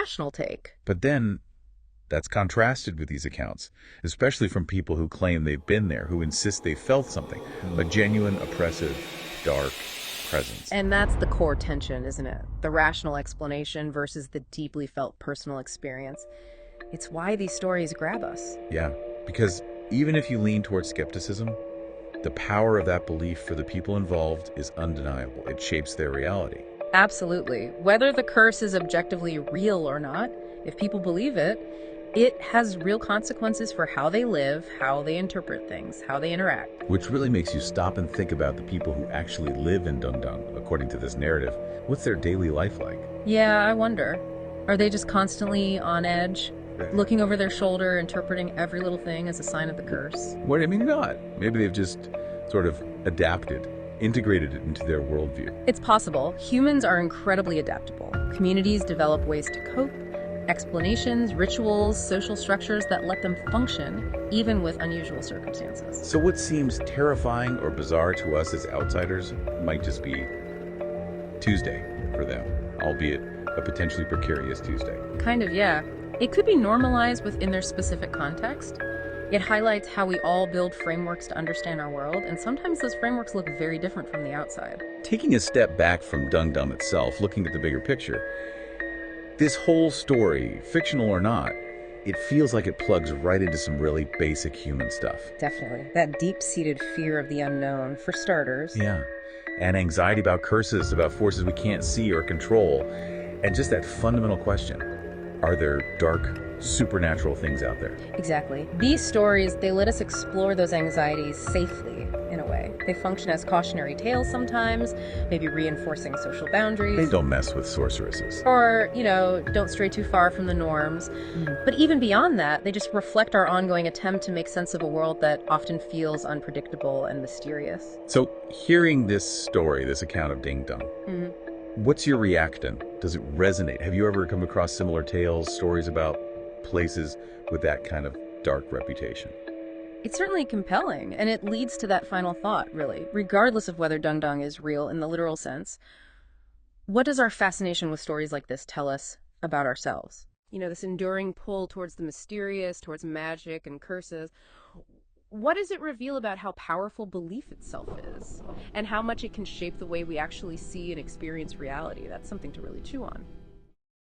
rational take. But then that's contrasted with these accounts, especially from people who claim they've been there, who insist they felt something, a genuine, oppressive, dark presence. And that's the core tension, isn't it? The rational explanation versus the deeply felt personal experience. It's why these stories grab us. Yeah, because even if you lean towards skepticism, the power of that belief for the people involved is undeniable. It shapes their reality. Absolutely. Whether the curse is objectively real or not, if people believe it, it has real consequences for how they live, how they interpret things, how they interact. Which really makes you stop and think about the people who actually live in Dung Dung, according to this narrative. What's their daily life like? Yeah, I wonder. Are they just constantly on edge, looking over their shoulder, interpreting every little thing as a sign of the curse? What, I mean, not. Maybe they've just sort of adapted, integrated it into their worldview. It's possible. Humans are incredibly adaptable. Communities develop ways to cope, explanations, rituals, social structures that let them function, even with unusual circumstances. So what seems terrifying or bizarre to us as outsiders might just be Tuesday for them, albeit a potentially precarious Tuesday. Kind of, yeah. It could be normalized within their specific context. It highlights how we all build frameworks to understand our world, and sometimes those frameworks look very different from the outside. Taking a step back from Dung Dung itself, looking at the bigger picture, this whole story, fictional or not, it feels like it plugs right into some really basic human stuff. Definitely. That deep-seated fear of the unknown, for starters. Yeah. And anxiety about curses, about forces we can't see or control. And just that fundamental question, are there dark, supernatural things out there? Exactly. These stories, they let us explore those anxieties safely, in a way. They function as cautionary tales sometimes, maybe reinforcing social boundaries. They don't mess with sorceresses. Or, don't stray too far from the norms. But even beyond that, they just reflect our ongoing attempt to make sense of a world that often feels unpredictable and mysterious. So, hearing this story, this account of Ding Dong, what's your reaction? Does it resonate? Have you ever come across similar tales, stories about places with that kind of dark reputation? It's certainly compelling, and it leads to that final thought, really. Regardless of whether Dung Dung is real in the literal sense, what does our fascination with stories like this tell us about ourselves? This enduring pull towards the mysterious, towards magic and curses. What does it reveal about how powerful belief itself is, and how much it can shape the way we actually see and experience reality? That's something to really chew on.